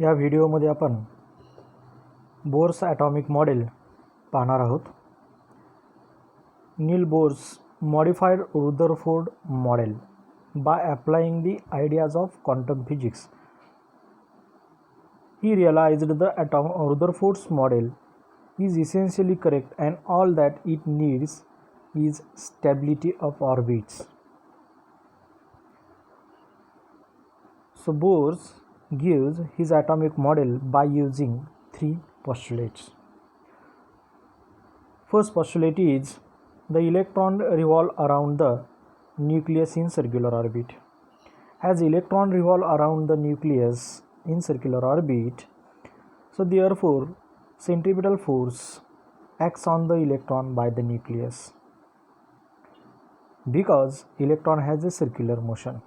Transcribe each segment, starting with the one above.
या व्हिडिओमध्ये आपण बोर्स ॲटॉमिक मॉडेल पाहणार आहोत. नील bourse modified Rutherford model by applying the ideas of quantum physics. He realized the Rutherford's model is essentially correct and all that it needs is stability of orbits. So Bohr gives his atomic model by using three postulates. First postulate is the electron revolve around the nucleus in circular orbit. As electron revolve around the nucleus in circular orbit, so therefore centripetal force acts on the electron by the nucleus because electron has a circular motion.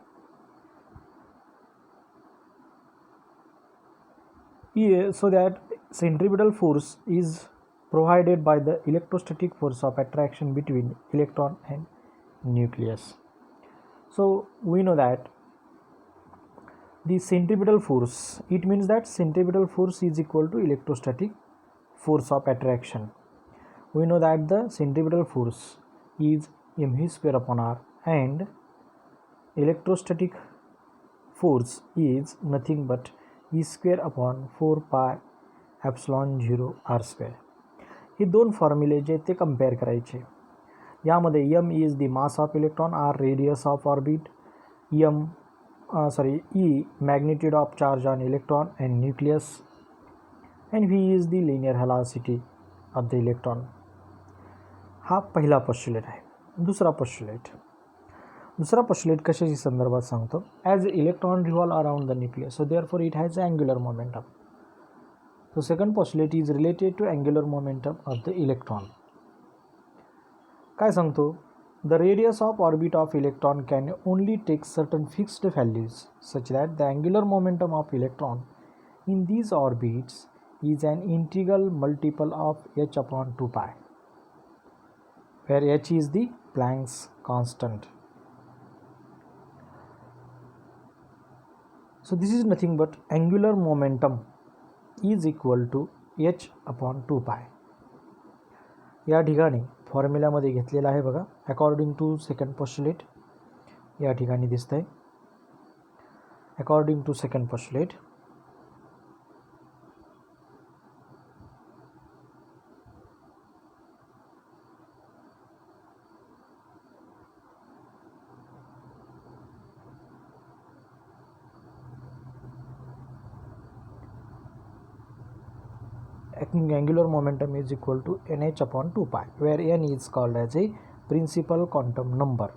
So that centripetal force is provided by the electrostatic force of attraction between electron and nucleus. So we know that the centripetal force, it means that centripetal force is equal to electrostatic force of attraction. We know that the centripetal force is mv square upon r and electrostatic force is nothing but e square upon 4 pi epsilon 0 r square. हे दोन फॉर्म्युले जे ते compare करायचे. यामध्ये m is the mass of electron, r radius of orbit, e magnitude of charge on electron and nucleus and v is the linear velocity of the electron. हा पहिला postulate आहे. दुसरा पोस्टुलेट कशाच्या संदर्भात सांगतो? As electron revolve around the nucleus, so therefore it has angular momentum. So second postulate is related to angular momentum of the electron. काय सांगतो? The radius of orbit of electron can only take certain fixed values such that the angular momentum of electron in these orbits is an integral multiple of h upon 2 pi, where h is the Planck's constant. So this is nothing but angular momentum is equal to H upon 2 pi. या ठिकाणी फॉर्म्युल्यामध्ये घेतलेला आहे बघा, according to second postulate या ठिकाणी दिसत आहे. According to second postulate angular momentum is equal to nh upon 2 pi, where n is called as a principal quantum number.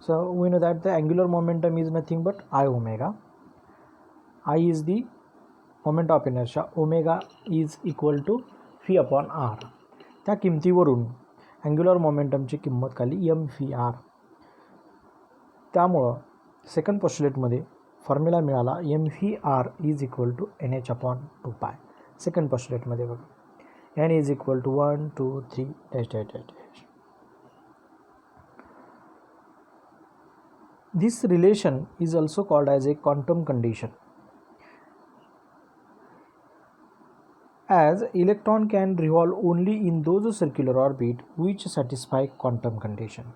So we know that the angular momentum is nothing but I omega. I is the moment of inertia, omega is equal to phi upon r. त्या किमतीवरून angular मोमेंटमची किंमत काढली m phi r. त्यामुळं second पोस्टुलेटमध्ये formula मिळाला m phi r is equal to nh upon 2 pi. Second पोस्टुलेटमध्ये बघा, n is equal to 1 2 3 dash dash dash dash. This relation is also called as a quantum condition, as electron can revolve only in those circular orbit which satisfy quantum condition.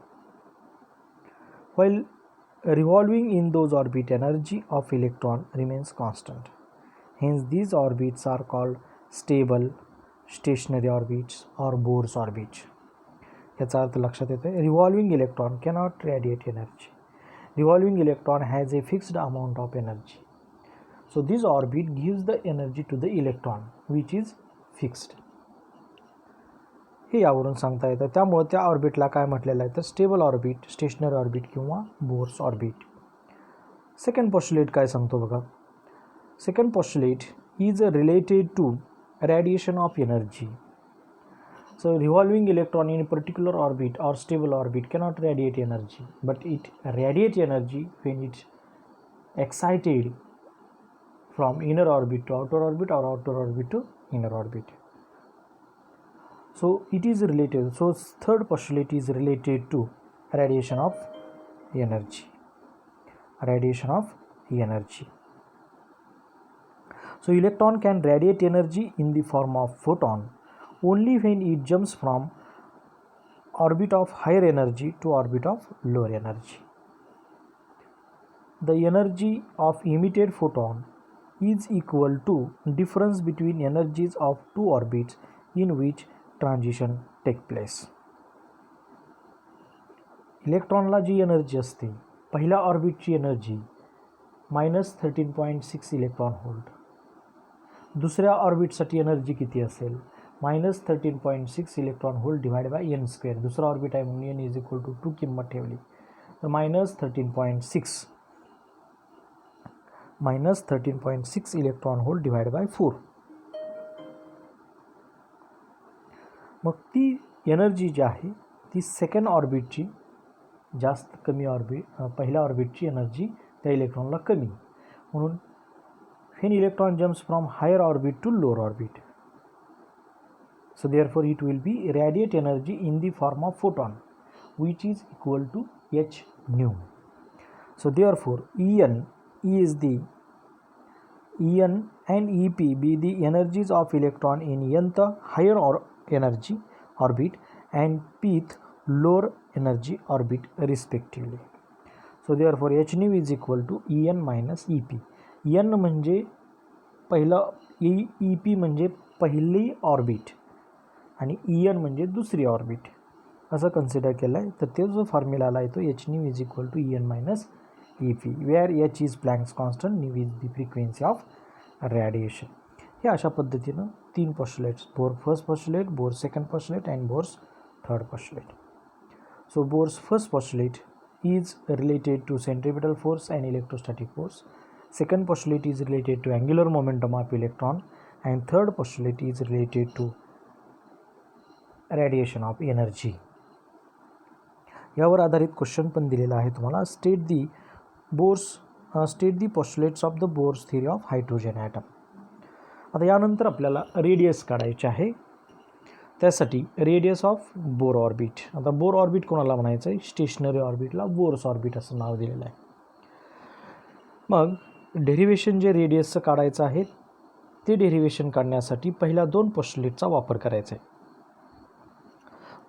While revolving in those orbit, energy of electron remains constant. Hence these orbits are called stable, stationary orbits or Bohr's orbits. याचा अर्थ लक्षात येतो. Revolving electron cannot radiate energy. Revolving electron has a fixed amount of energy. So this orbit gives the energy to the electron which is fixed. हे यावरून सांगता येतं. त्यामुळे त्या ऑर्बिटला काय म्हटलेलं आहे तर स्टेबल ऑर्बिट, स्टेशनरी ऑर्बिट किंवा बोर्स ऑर्बिट. सेकंड पोस्टुलेट काय सांगतो बघा. Second postulate is related to radiation of energy. So revolving electron in a particular orbit or stable orbit cannot radiate energy, but it radiates energy when it excited from inner orbit to outer orbit or outer orbit to inner orbit. So it is related. So third postulate is related to radiation of energy. Radiation of energy. So electron can radiate energy in the form of photon only when it jumps from orbit of higher energy to orbit of lower energy. The energy of emitted photon is equal to difference between energies of two orbits in which transition take place. इलेक्ट्रॉनला जी energy असते पहिल्या ऑर्बिटची energy -13.6 electron volt, दुसऱ्या ऑर्बिटसाठी energy किती असेल -13.6 electron volt divide by n square. दुसरा orbit आहे म्हणून एन इज इक्वल टू 2 किंमत ठेवली तर -13.6 इलेक्ट्रॉन व्होल्ट डिवाइड बाय 4. मग ती एनर्जी जी आहे ती सेकंड ऑर्बिटची जास्त कमी पहिल्या ऑर्बिटची एनर्जी त्या इलेक्ट्रॉनला कमी, म्हणून when electron jumps from higher orbit to lower orbit, so therefore it will be radiate energy in the form of photon which is equal to h nu. So therefore En and Ep be the energies of electron in nth higher energy orbit and pth lower energy orbit respectively. So therefore h nu is equal to En minus Ep. n म्हणजे पहिलं, Ep म्हणजे पहिली orbit आणि En म्हणजे दुसरी orbit असं consider केलं आहे. तर ते जो फॉर्म्युला आला आहे तो h nu is equal to En minus Ep, where h is Planck's constant, nu is the frequency of radiation. हे अशा पद्धतीनं 3 postulates, Bohr first postulate, Bohr second postulate and Bohr's third postulate. So Bohr's first postulate is related to centripetal force and electrostatic force. Second postulate is related to angular momentum of electron, and third postulate is related to radiation of energy. यावर आधारित question पण दिलेला आहे तुम्हाला. State the postulates of the Bohr's theory of hydrogen atom. आता यानंतर आपल्याला radius काढायचे आहे. त्यासाठी रेडियस ऑफ बोर ऑर्बिट. आता बोर ऑर्बिट कोणाला म्हणायचं आहे? स्टेशनरी ऑर्बिटला बोर्स ऑर्बिट असं नाव दिलेलं आहे. मग डेरिव्हेशन जे रेडियसचं काढायचं आहे ते डेरिव्हेशन काढण्यासाठी पहिल्या 2 पोस्टुलेटचा वापर करायचा आहे.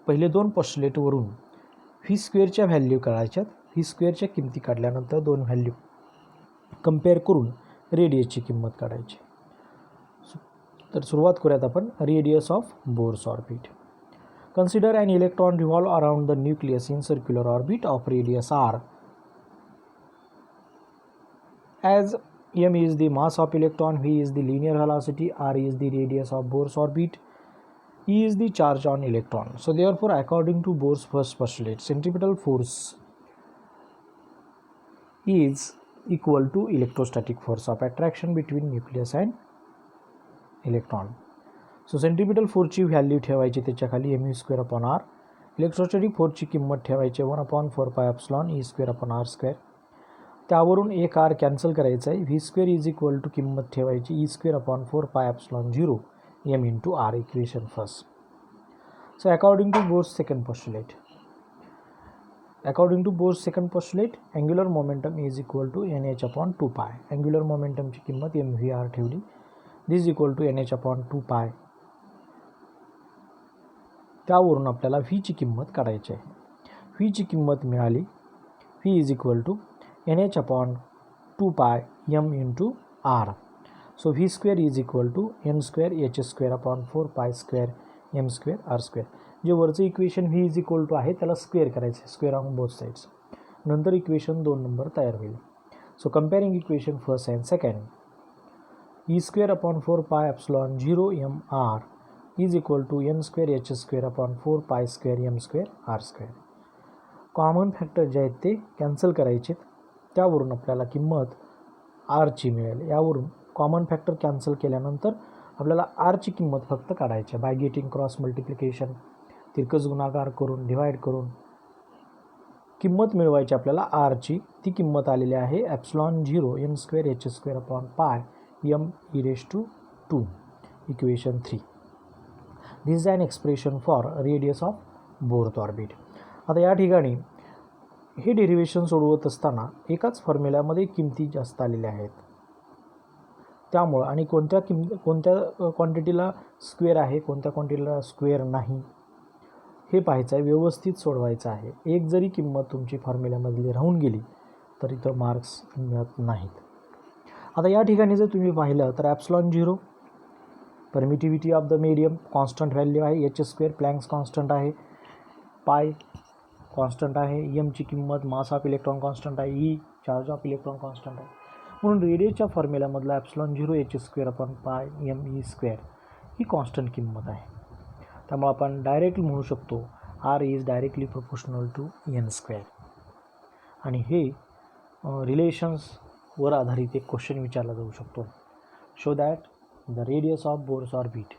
पहिले 2 पोस्टुलेटवरून व्ही स्क्वेअरच्या व्हॅल्यू काढायच्यात. व्ही स्क्वेअरच्या किमती काढल्यानंतर 2 व्हॅल्यू कंपेअर करून रेडियसची किंमत काढायची. तर सुरुवात करूयात आपण radius of Bohr's orbit. Consider an electron revolve around the nucleus in circular orbit of radius r. As m is the mass of electron, v is the linear velocity, r is the radius of Bohr's orbit, e is the charge on electron. So therefore according to Bohr's first postulate, centripetal force is equal to electrostatic force of attraction between nucleus and electron. So centripetal force ची value ठेवायची त्याच्या खाली mu²/r. Electrostatic फोर्सची किंमत ठेवायची 1/4πε(e²/r²). त्यावरून एक r cancel करायचा आहे. v² इज इक्वल टू किंमत ठेवायची e²/4πε0 m into r. Equation first. So according to Bohr's second postulate, angular momentum is equal to nh/2π. Angular मोमेंटमची किंमत mvr ठेवली. This equal to nh/2π. त्यावरून आपल्याला व्हीची किंमत काढायची आहे. व्हीची किंमत मिळाली v is equal to nh/2π m into r. So v² is equal to m² h²/4π² m² r². जे वरचं equation v is equal to आहे त्याला स्क्वेअर करायचं आहे, स्क्वेअर ऑन बोथ साईड्स. नंतर इक्वेशन 2 नंबर तयार होईल. So comparing equation first and second, e²/4πε0 mr is equal to m² h²/4π² m² r². Common factor जे आहेत ते कॅन्सल करायचे, त्यावरून आपल्याला किंमत आरची मिळेल. यावरून कॉमन फॅक्टर कॅन्सल केल्यानंतर आपल्याला आरची किंमत फक्त काढायची आहे. बाय गेटिंग क्रॉस मल्टिप्लिकेशन, तिरकस गुणाकार करून डिवाइड करून किंमत मिळवायची आपल्याला आरची. ती किंमत आलेली आहे ε0 m² h²/π m e⁻². Equation 3. This is an expression for radius of Bohr's orbit. आता या ठिकाणी हे डेरिव्हेशन सोडवत असताना एकाच फॉर्म्युल्यामध्ये किमती जास्त आलेल्या आहेत. त्यामुळं आणि कोणत्या क्वांटिटीला स्क्वेअर आहे, कोणत्या क्वांटिटीला स्क्वेअर नाही हे पाहायचं आहे, व्यवस्थित सोडवायचं आहे. एक जरी किंमत तुमची फॉर्म्युल्यामधली राहून गेली तरी तो मार्क्स मिळत नाहीत. आता या ठिकाणी जर तुम्ही पाहिलं तर ॲप्सिलॉन 0 permittivity of the medium constant value आहे, h² प्लँक्स कॉन्स्टंट आहे, पाय कॉन्स्टंट आहे, एमची किंमत मास ऑफ इलेक्ट्रॉन कॉन्स्टंट आहे, E charge of electron constant आहे. म्हणून रेडियसच्या फॉर्म्युल्यामधला ॲप्सिलॉन 0 h²/π ही कॉन्स्टंट किंमत आहे. त्यामुळे आपण डायरेक्टली म्हणू शकतो R is directly proportional to n². आणि हे रिलेशन्सवर आधारित एक क्वेश्चन विचारला जाऊ शकतो. Show that the radius of Bohr's orbit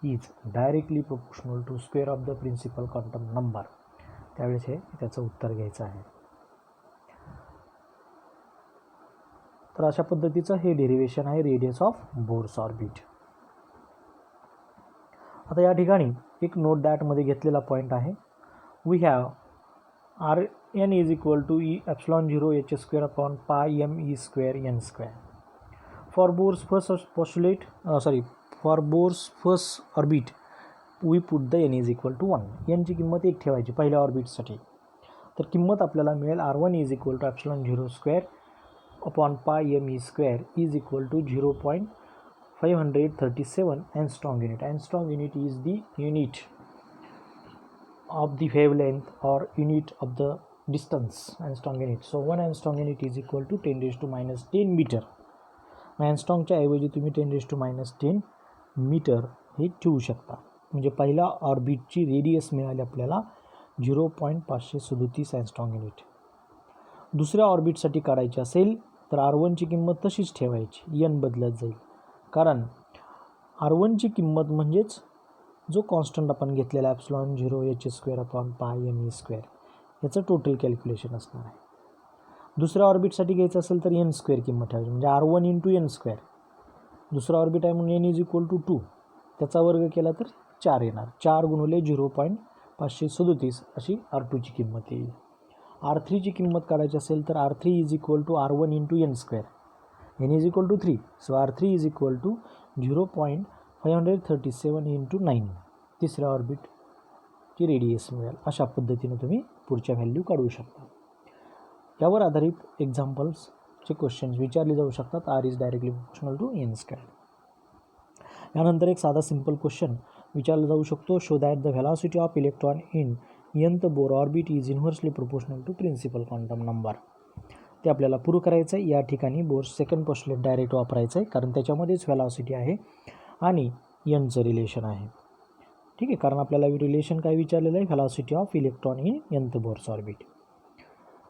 is directly proportional to square of the principal quantum number. त्यावेळेस हे त्याचं उत्तर घ्यायचं आहे. तर अशा पद्धतीचं हे डेरिव्हेशन आहे रेडियस ऑफ बोर्स ऑर्बिट. आता या ठिकाणी एक नोट दॅटमध्ये घेतलेला पॉईंट आहे. We have Rn is equal to epsilon 0 h²/π m² for Bohr's first orbit we put the n is equal to 1. nची किंमत 1 ठेवायची पहिल्या ऑर्बिटसाठी. तर किंमत आपल्याला मिळेल R1 is equal to epsilon 0² is equal to 0.537 angstrom unit. Angstrom unit is the unit of the wavelength or unit of the distance, angstrom unit. So 1 angstrom unit is equal to 10⁻10 metre. angstromच्या ऐवजी तुम्ही 10⁻10 metre हे ठेवू शकता. म्हणजे पहिल्या ऑर्बिटची radius मिळाली आपल्याला 0.537 angstrom युनिट. दुसऱ्या ऑर्बिटसाठी काढायची असेल तर R1ची किंमत तशीच ठेवायची, n बदलत जाईल. कारण R1ची किंमत म्हणजेच जो कॉन्स्टंट आपण घेतलेला ॲप्सिलॉन 0 h²/π याचं टोटल कॅल्क्युलेशन असणार आहे. दुसऱ्या ऑर्बिटसाठी घ्यायचं असेल तर n² किंमत ठेवायची, म्हणजे R1 × n². दुसरा ऑर्बिट आहे म्हणून n इज इक्वल टू 2, त्याचा वर्ग केला तर 4 येणार. 4 × 0.537 अशी R2ची किंमत येईल. R3ची किंमत काढायची असेल तर R3 is equal to R1 × n². n is equal to 3, so R3 is equal to 0.537 × 9. तिसऱ्या ऑर्बिटची रेडियस मिळेल. अशा पद्धतीने तुम्ही पुढच्या व्हॅल्यू काढू शकता. यावर आधारित एक्झाम्पल्सचे क्वेश्चन्स विचारले जाऊ शकतात. R is directly proportional to n². यानंतर एक साधा सिंपल क्वेश्चन विचारला जाऊ शकतो. Show that the velocity of electron in nth Bohr orbit is inversely proportional to principal quantum number. ते आपल्याला प्रूव्ह करायचं आहे. या ठिकाणी बोर्स सेकंड पोस्टुलेट डायरेक्ट वापरायचं आहे, कारण त्याच्यामध्येच व्हेलॉसिटी आहे आणि nचं रिलेशन आहे. ठीक आहे, कारण आपल्याला रिलेशन काय विचारलेलं आहे, velocity of electron in nth Bohr's orbit.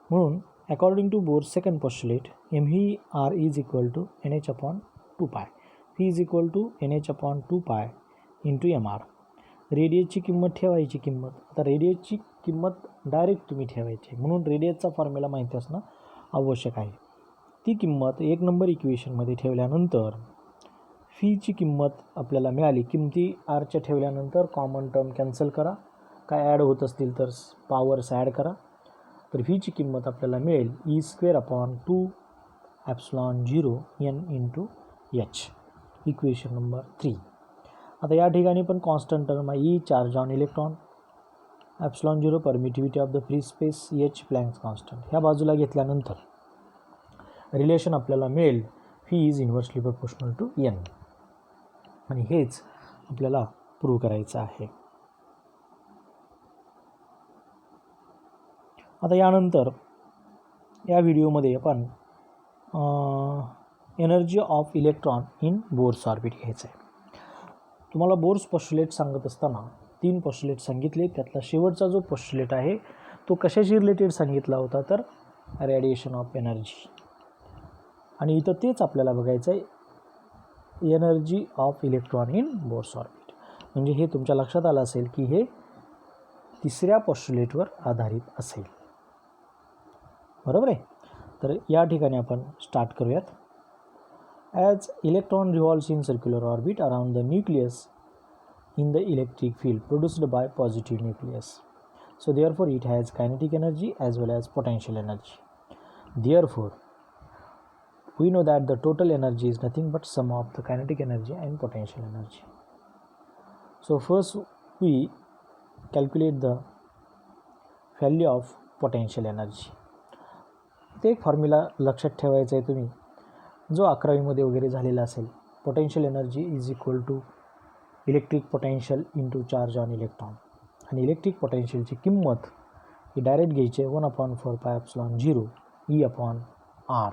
म्हणून according to Bohr's second postulate mvr is equal to nh/2π, v is equal to nh/2π into mr. रेडियसची किंमत ठेवायची. आता रेडियसची किंमत डायरेक्ट तुम्ही ठेवायची, म्हणून रेडियसचा फॉर्म्युला माहिती असणं आवश्यक आहे. ती किंमत 1 नंबर इक्वेशनमध्ये ठेवल्यानंतर फीची किंमत आपल्याला मिळाली. किमती आरच्या ठेवल्यानंतर कॉमन टर्म कॅन्सल करा, काय ॲड होत असतील तर पॉवर्स ॲड करा. तर फीची किंमत आपल्याला मिळेल e²/2 epsilon 0 n × h. Equation number 3. आता या ठिकाणी पण कॉन्स्टंट टर्म आहे E charge on electron, epsilon 0 permittivity of the free space, h Planck's constant. ह्या बाजूला घेतल्यानंतर रिलेशन आपल्याला मिळेल phi is inversely proportional to n. आणि हेच आपल्याला प्रूव्ह करायचं आहे. आता यानंतर या व्हिडिओमध्ये आपण energy of electron in Bohr's orbit घ्यायचं आहे. तुम्हाला बोर्स पोस्टुलेट सांगत असताना 3 पोस्टुलेट सांगितले. त्यातला शेवटचा जो पोस्टुलेट आहे तो कशाशी रिलेटेड सांगितला होता, तर रेडिएशन ऑफ एनर्जी. आणि इथं तेच आपल्याला बघायचं आहे, energy of electron in Bohr's orbit. म्हणजे हे तुमच्या लक्षात आलं असेल की हे तिसऱ्या पोस्टुलेटवर आधारित असेल. बरोबर आहे. तर या ठिकाणी आपण स्टार्ट करूयात. As electron revolves in circular orbit around the nucleus in the electric field produced by positive nucleus. So therefore it has kinetic energy as well as potential energy. Therefore we know that the total energy is nothing but sum of the kinetic energy and potential energy. So first we calculate the value of potential energy. ते एक formula लक्षात ठेवायचं आहे तुम्ही, जो 11वीमध्ये वगैरे झालेला असेल. Potential energy is equal to electric potential into charge on electron. आणि इलेक्ट्रिक पोटेन्शियलची किंमत ही डायरेक्ट घ्यायची आहे 1/4πε0 E/r.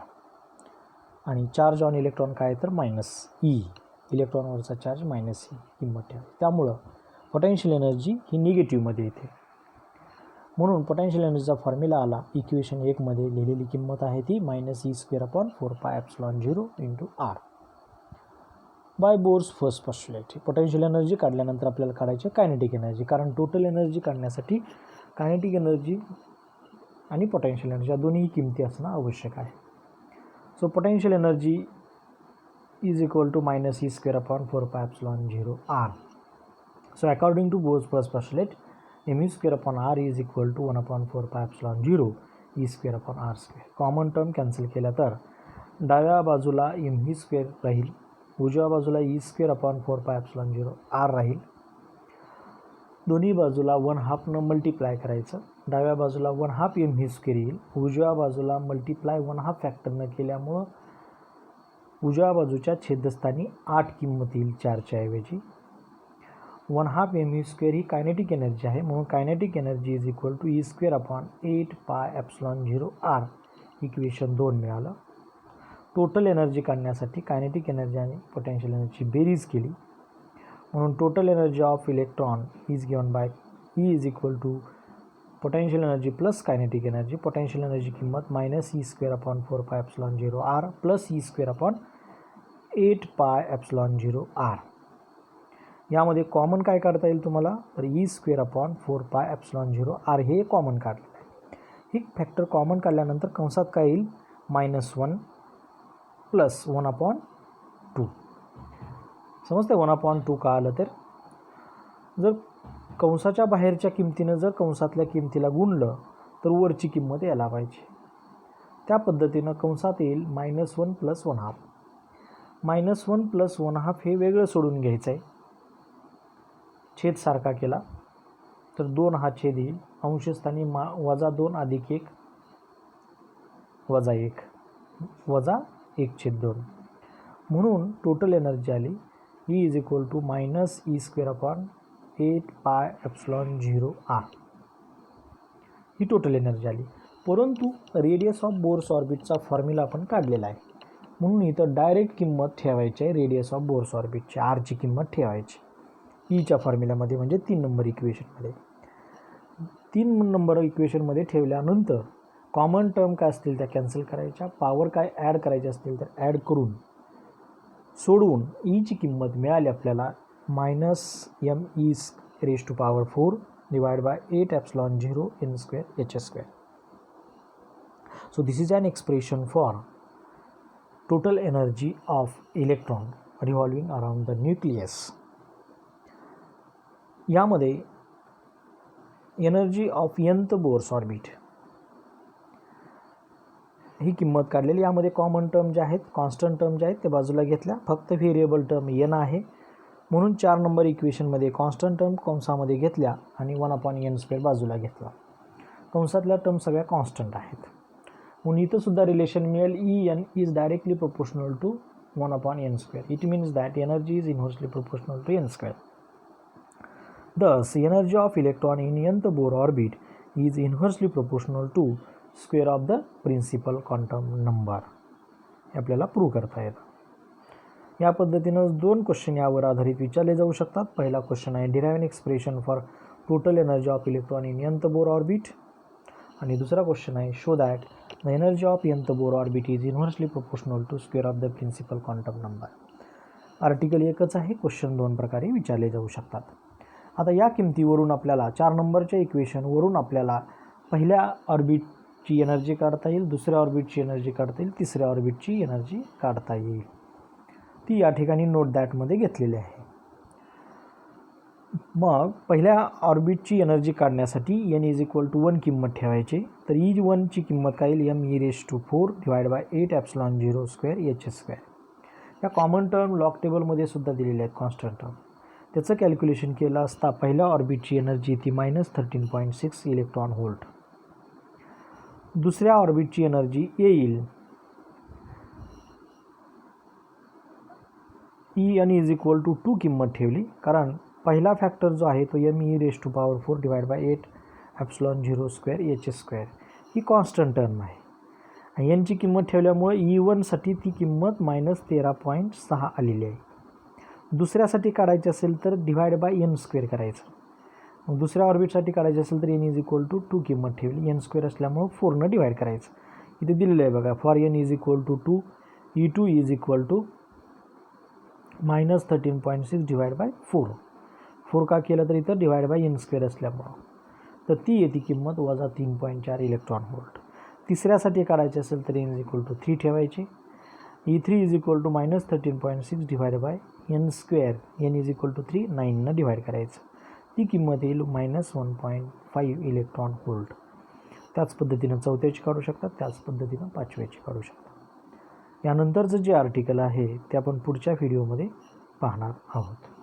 आणि चार्ज ऑन इलेक्ट्रॉन काय तर -E, इलेक्ट्रॉनवरचा चार्ज -E किंमत ठेवा. त्यामुळं पोटेन्शियल एनर्जी ही निगेटिव्हमध्ये येते. म्हणून पोटेन्शियल एनर्जीचा फॉर्म्युला आला इक्वेशन 1 मध्ये लिहिलेली किंमत आहे ती -E²/4πε0 into r. By Bohr's first postulate. Potential energy काढल्यानंतर आपल्याला काढायची कायनेटिक एनर्जी, कारण टोटल एनर्जी काढण्यासाठी कायनेटिक एनर्जी आणि पोटेन्शियल एनर्जी या दोन्ही किमती असणं आवश्यक आहे. So potential energy is equal to -E²/4πε0 r. So according to Bohr's first postulate mE²/r is equal to 1/4πε0 E²/r². Common term cancel केल्या तर डाव्या बाजूला mE² राहील, उजव्या बाजूला E²/4πε0 r राहील. दोन्ही बाजूला 1/2 मल्टिप्लाय करायचं. डाव्या बाजूला 1/2 mE² येईल, उजव्या बाजूला मल्टिप्लाय 1/2 फॅक्टर न केल्यामुळं उजव्या बाजूच्या छेदस्थानी 8 किंमत येईल 4च्या ऐवजी. 1/2 mE² ही कायनेटिक एनर्जी आहे, म्हणून kinetic energy is equal to E²/8πε0 r. Equation 2 मिळालं. टोटल एनर्जी काढण्यासाठी कायनेटिक एनर्जी आणि पोटेन्शियल एनर्जी बेरीज केली, म्हणून total energy of electron is given by E is equal to potential energy plus kinetic energy. Potential energy किंमत -E²/4πε0 r plus E²/8πε0 r. यामध्ये common काय काढता येईल तुम्हाला, तर E²/4πε0 r हे कॉमन काढलेलं आहे. ही फॅक्टर कॉमन काढल्यानंतर कंसात काय येईल, -1 प्लस 1/2. समजते 1/2 का आलं तर, जर कंसाच्या बाहेरच्या किमतीनं जर कंसातल्या किमतीला गुणलं तर वरची किंमत यायला पाहिजे. त्या पद्धतीनं कंसात येईल -1 प्लस 1/2. -1 प्लस 1/2 हे वेगळं सोडून घ्यायचं आहे. छेद सारखा केला तर 2 हा छेद येईल, अंशस्थानी -2 अधिक 1 -1 1/2. म्हणून टोटल एनर्जी आली E is equal to -E²/8πε0 r. ही टोटल एनर्जी आली. परंतु रेडियस ऑफ बोर्स ऑर्बिटचा फॉर्म्युला आपण काढलेला आहे, म्हणून इथं डायरेक्ट किंमत ठेवायची आहे रेडियस ऑफ बोर्स ऑर्बिटची, आरची किंमत ठेवायची ईच्या फॉर्म्युल्यामध्ये, म्हणजे 3 नंबर इक्वेशनमध्ये. 3 नंबर इक्वेशनमध्ये ठेवल्यानंतर कॉमन टर्म काय असतील त्या कॅन्सल करायच्या, पॉवर काय ॲड करायचे असतील तर ॲड करून सोडवून ईची किंमत मिळाली आपल्याला -me⁴ divide by 8ε0 n² h². So this is an expression for total energy of electron revolving around the nucleus. यामध्ये energy of nth Bohr's orbit ही किंमत काढलेली. यामध्ये कॉमन टर्म जे आहेत, कॉन्स्टंट टर्म जे आहेत ते बाजूला घेतल्या, फक्त व्हेरिएबल टर्म n आहे, म्हणून 4 नंबर इक्वेशनमध्ये कॉन्स्टंट टर्म कंसामध्ये घेतल्या आणि 1/n² बाजूला घेतला. कंसातल्या टर्म सगळ्या कॉन्स्टंट आहेत, म्हणून इथं सुद्धा रिलेशन मिळेल En is directly proportional to 1/n². It means that energy is inversely proportional to n². Thus, energy of electron in nth Bohr orbit is inversely proportional to square of the principal quantum number. हे आपल्याला prove करता येतं. या पद्धतीनं 2 question यावर आधारित विचारले जाऊ शकतात. पहिला क्वेश्चन आहे derive an expression for total energy of electron in nth Bohr orbit, आणि दुसरा क्वेश्चन आहे show that the energy of nth Bohr orbit is inversely proportional to square of the principal quantum number. Article एकच आहे, question 2 प्रकारे विचारले जाऊ शकतात. आता या किमतीवरून आपल्याला 4 नंबरच्या इक्वेशनवरून आपल्याला पहिल्या ऑर्बिटची एनर्जी काढता येईल, दुसऱ्या ऑर्बिटची एनर्जी काढता येईल, तिसऱ्या ऑर्बिटची एनर्जी काढता येईल. ती या ठिकाणी नोट दॅटमध्ये घेतलेली आहे. मग पहिल्या ऑर्बिटची एनर्जी काढण्यासाठी n इज इक्वल टू 1 किंमत ठेवायची. तर E1ची किंमत काय येईल m e⁴ divide by 8ε0² h². या कॉमन टर्म लॉग टेबलमध्ये सुद्धा दिलेल्या आहेत कॉन्स्टंट टर्म. त्याचं कॅल्क्युलेशन केलं असता पहिल्या ऑर्बिटची एनर्जी ती -13.6 इलेक्ट्रॉन व्होल्ट. दुसऱ्या ऑर्बिटची एनर्जी येईल En इज इक्वल टू 2 किंमत ठेवली, कारण पहिला फॅक्टर जो आहे तो me⁴ डिवाइड बाय 8ε0² h². ही कॉन्स्टंट टर्म आहे. आणि यांची किंमत ठेवल्यामुळे E1साठी ती किंमत -13.6 आलेली आहे. दुसऱ्यासाठी काढायची असेल तर डिवाइड बाय n² करायचं. मग दुसऱ्या ऑर्बिटसाठी काढायचे असेल तर n इज इक्वल टू 2 किंमत ठेवली, n² असल्यामुळं 4 डिवाइड करायचं. इथे दिलेलं आहे बघा, for n is equal to 2 E2 is equal to -13.6 divide by 4 का केलं तर इथं डिवाइड बाय n² असल्यामुळं तर ती येते किंमत -3.4 इलेक्ट्रॉन व्होल्ट. तिसऱ्यासाठी काढायचे असेल तर n इज इक्वल टू 3 ठेवायचे. E3 is equal to -13.6 divide by n², n is equal to 3 9 डिवाइड करायचं. ती किंमत येईल -1.5 इलेक्ट्रॉन व्होल्ट. त्याच पद्धतीनं चौथ्याची काढू शकतात, त्याच पद्धतीनं पाचव्याची काढू शकतात. यानंतरचं जे आर्टिकल आहे ते आपण पुढच्या व्हिडिओमध्ये पाहणार आहोत.